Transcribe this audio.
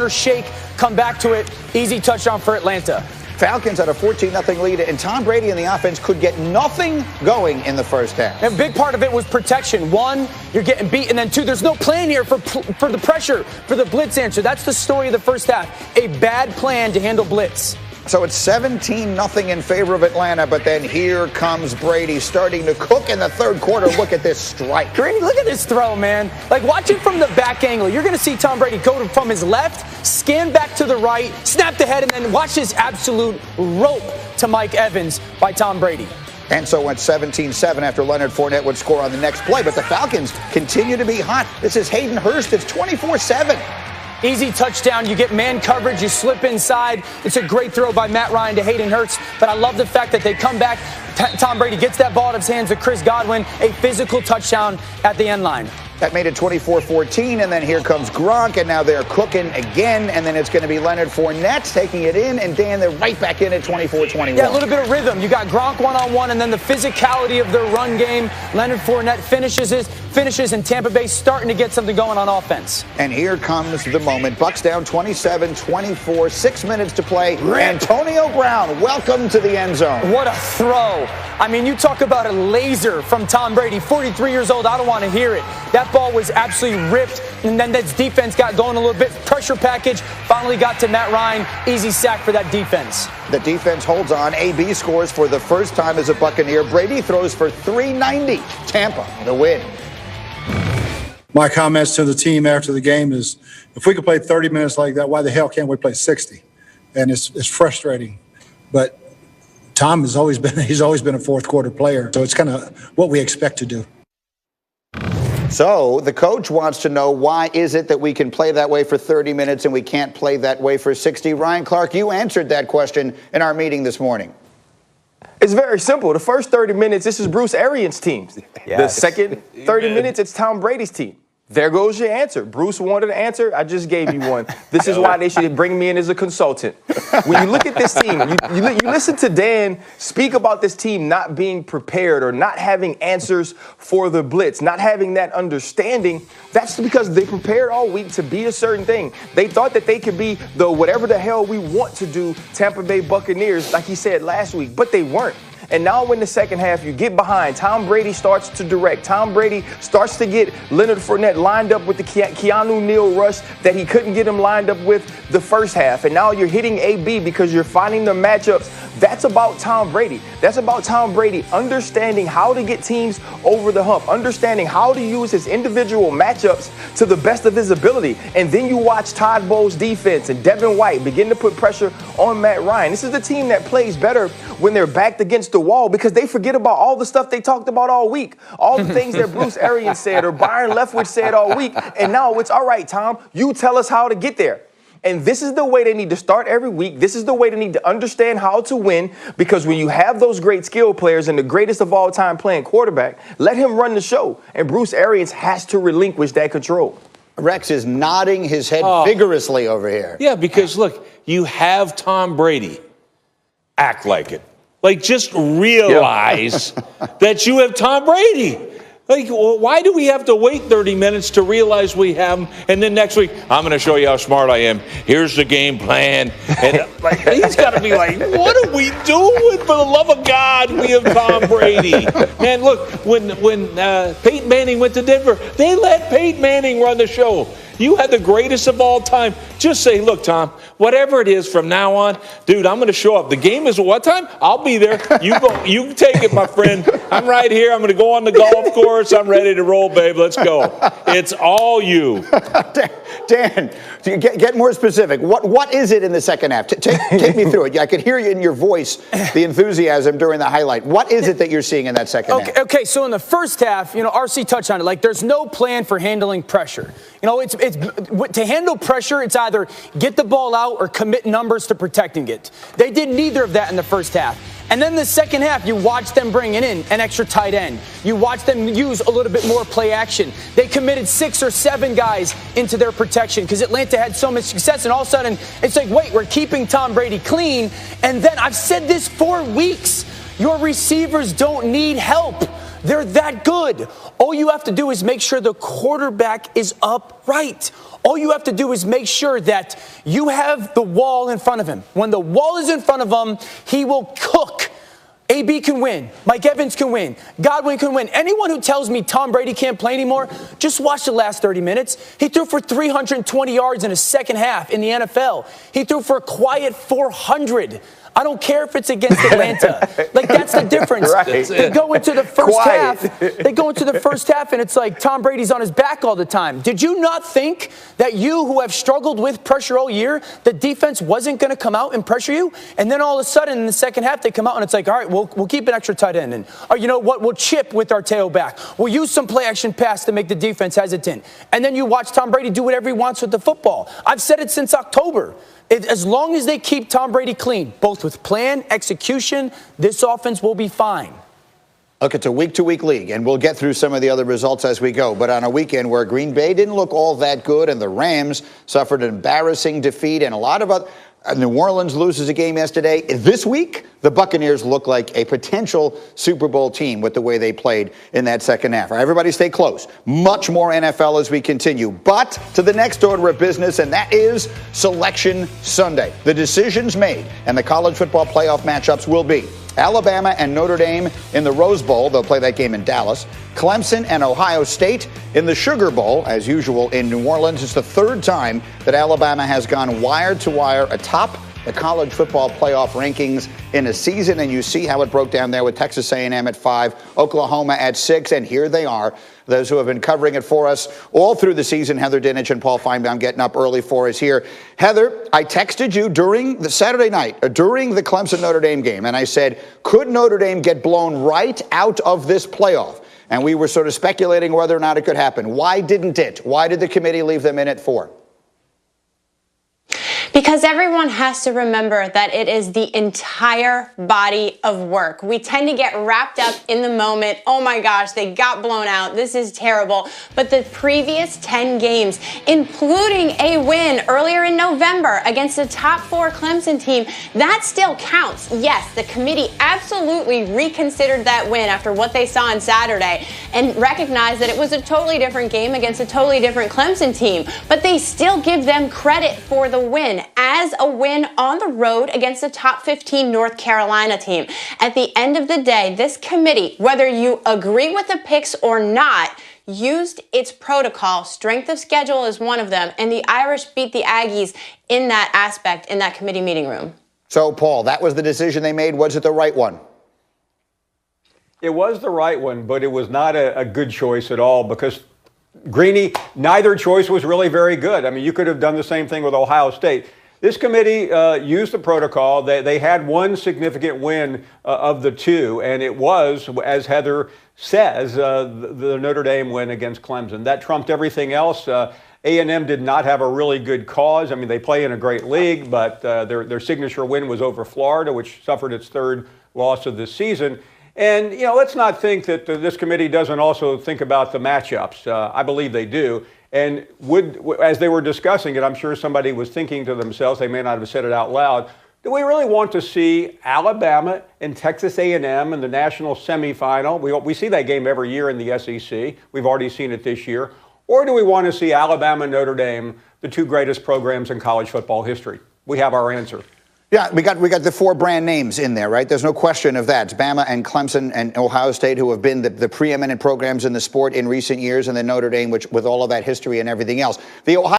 shake, come back to it. Easy touchdown for Atlanta. Falcons had a 14-0 lead, and Tom Brady and the offense could get nothing going in the first half. And a big part of it was protection. One, you're getting beat, and then two, there's no plan here for the pressure, for the blitz answer. That's the story of the first half. A bad plan to handle blitz. So it's 17-0 in favor of Atlanta, but then here comes Brady starting to cook in the third quarter. Look at this strike. Greeny, look at this throw, man. Like, watch it from the back angle. You're going to see Tom Brady go from his left, scan back to the right, snap the head, and then watch this absolute rope to Mike Evans by Tom Brady. And so went 17-7 after Leonard Fournette would score on the next play. But the Falcons continue to be hot. This is Hayden Hurst. It's 24-7. Easy touchdown. You get man coverage. You slip inside. It's a great throw by Matt Ryan to Hayden Hurst. But I love the fact that they come back. Tom Brady gets that ball out of his hands to Chris Godwin. A physical touchdown at the end line. That made it 24-14, and then here comes Gronk, and now they're cooking again, and then it's going to be Leonard Fournette taking it in, and Dan, they're right back in at 24-21. Yeah, a little bit of rhythm. You got Gronk one-on-one, and then the physicality of their run game. Leonard Fournette finishes, and Tampa Bay starting to get something going on offense. And here comes the moment. Bucs down 27-24, 6 minutes to play. Antonio Brown, welcome to the end zone. What a throw. I mean, you talk about a laser from Tom Brady, 43 years old. I don't want to hear it. That ball was absolutely ripped, and then that defense got going a little bit. Pressure package finally got to Matt Ryan. Easy sack for that defense. The defense holds on. AB scores for the first time as a Buccaneer. Brady throws for 390. Tampa, the win. My comments to the team after the game is, if we could play 30 minutes like that, why the hell can't we play 60? And it's frustrating. But Tom he's always been a fourth quarter player, so it's kind of what we expect to do. So the coach wants to know, why is it that we can play that way for 30 minutes and we can't play that way for 60? Ryan Clark, you answered that question in our meeting this morning. It's very simple. The first 30 minutes, this is Bruce Arians' team. Yes. The second 30 minutes, it's Tom Brady's team. There goes your answer. Bruce wanted an answer. I just gave you one. This is why they should bring me in as a consultant. When you look at this team, you listen to Dan speak about this team not being prepared or not having answers for the blitz, not having that understanding. That's because they prepared all week to be a certain thing. They thought that they could be the whatever the hell we want to do Tampa Bay Buccaneers, like he said last week, but they weren't. And now in the second half, you get behind. Tom Brady starts to direct. Tom Brady starts to get Leonard Fournette lined up with the Keanu Neal rush that he couldn't get him lined up with the first half. And now you're hitting AB because you're finding the matchups. That's about Tom Brady. That's about Tom Brady understanding how to get teams over the hump, understanding how to use his individual matchups to the best of his ability. And then you watch Todd Bowles' defense and Devin White begin to put pressure on Matt Ryan. This is the team that plays better when they're backed against the wall, because they forget about all the stuff they talked about all week, all the things that Bruce Arians said or Byron Leftwich said all week. And now it's all right, Tom, you tell us how to get there. And this is the way they need to start every week. This is the way they need to understand how to win, because when you have those great skill players and the greatest of all time playing quarterback, let him run the show. And Bruce Arians has to relinquish that control. Rex is nodding his head vigorously over here. Yeah, because look, you have Tom Brady. Act like it. Like, just realize that you have Tom Brady. Like, why do we have to wait 30 minutes to realize we have him? And then next week, I'm going to show you how smart I am. Here's the game plan. And like, he's got to be like, what are we doing? For the love of God, we have Tom Brady. Man, look, when Peyton Manning went to Denver, they let Peyton Manning run the show. You had the greatest of all time. Just say, look, Tom, whatever it is from now on, dude, I'm going to show up. The game is at what time? I'll be there. You go. You take it, my friend. I'm right here. I'm going to go on the golf course. I'm ready to roll, babe. Let's go. It's all you. Dan, get more specific. What is it in the second half? Take me through it. I could hear you in your voice, the enthusiasm during the highlight. What is it that you're seeing in that second half? Okay, so in the first half, RC touched on it. Like, there's no plan for handling pressure. It's to handle pressure, it's either get the ball out or commit numbers to protecting it. They did neither of that in the first half. And then the second half, you watch them bringing in an extra tight end. You watch them use a little bit more play action. They committed 6 or 7 guys into their protection because Atlanta had so much success. And all of a sudden, it's like, wait, we're keeping Tom Brady clean. And then I've said this for weeks. Your receivers don't need help. They're that good. All you have to do is make sure the quarterback is upright. All you have to do is make sure that you have the wall in front of him. When the wall is in front of him, he will cook. AB can win. Mike Evans can win. Godwin can win. Anyone who tells me Tom Brady can't play anymore, just watch the last 30 minutes. He threw for 320 yards in the second half in the NFL. He threw for a quiet 400. I don't care if it's against Atlanta. Like, that's the difference. Right. They go into the first Quiet. half. They go into the first half, and it's like Tom Brady's on his back all the time. Did you not think that you, who have struggled with pressure all year, the defense wasn't going to come out and pressure you? And then all of a sudden, in the second half, they come out, and it's like, all right, we'll keep an extra tight end. And, or you know what, we'll chip with our tail back. We'll use some play-action pass to make the defense hesitant. And then you watch Tom Brady do whatever he wants with the football. I've said it since October. As long as they keep Tom Brady clean, both with plan, execution, this offense will be fine. Look, it's a week-to-week league, and we'll get through some of the other results as we go. But on a weekend where Green Bay didn't look all that good and the Rams suffered an embarrassing defeat and a lot of other... New Orleans loses a game yesterday. This week, the Buccaneers look like a potential Super Bowl team with the way they played in that second half. Everybody stay close. Much more NFL as we continue. But to the next order of business, and that is Selection Sunday. The decisions made and the college football playoff matchups will be Alabama and Notre Dame in the Rose Bowl. They'll play that game in Dallas. Clemson and Ohio State in the Sugar Bowl, as usual, in New Orleans. It's the third time that Alabama has gone wire to wire atop the college football playoff rankings in a season, and you see how it broke down there with Texas A&M at 5, Oklahoma at 6, and here they are. Those who have been covering it for us all through the season, Heather Dinich and Paul Feinbaum, getting up early for us here. Heather, I texted you during the Saturday night, during the Clemson-Notre Dame game, and I said, could Notre Dame get blown right out of this playoff? And we were sort of speculating whether or not it could happen. Why didn't it? Why did the committee leave them in it for? Because everyone has to remember that it is the entire body of work. We tend to get wrapped up in the moment. Oh my gosh, they got blown out. This is terrible. But the previous 10 games, including a win earlier in November against a top 4 Clemson team, that still counts. Yes, the committee absolutely reconsidered that win after what they saw on Saturday and recognized that it was a totally different game against a totally different Clemson team. But they still give them credit for the win as a win on the road against a top 15 North Carolina team. At the end of the day, this committee, whether you agree with the picks or not, used its protocol. Strength of schedule is one of them, and the Irish beat the Aggies in that aspect in that committee meeting room. So, Paul, that was the decision they made. Was it the right one? It was the right one, but it was not a good choice at all because Greeny, neither choice was really very good. I mean, you could have done the same thing with Ohio State. This committee used the protocol. They had one significant win of the two, and it was, as Heather says, the Notre Dame win against Clemson. That trumped everything else. A&M did not have a really good cause. I mean, they play in a great league, but their signature win was over Florida, which suffered its third loss of this season. And, you know, let's not think that this committee doesn't also think about the matchups. I believe they do. And as they were discussing it, I'm sure somebody was thinking to themselves, they may not have said it out loud, do we really want to see Alabama and Texas A&M in the national semifinal? We see that game every year in the SEC. We've already seen it this year. Or do we want to see Alabama and Notre Dame, the two greatest programs in college football history? We have our answer. Yeah, we got the 4 brand names in there, right? There's no question of that. It's Bama and Clemson and Ohio State, who have been the preeminent programs in the sport in recent years, and then Notre Dame, which with all of that history and everything else. The Ohio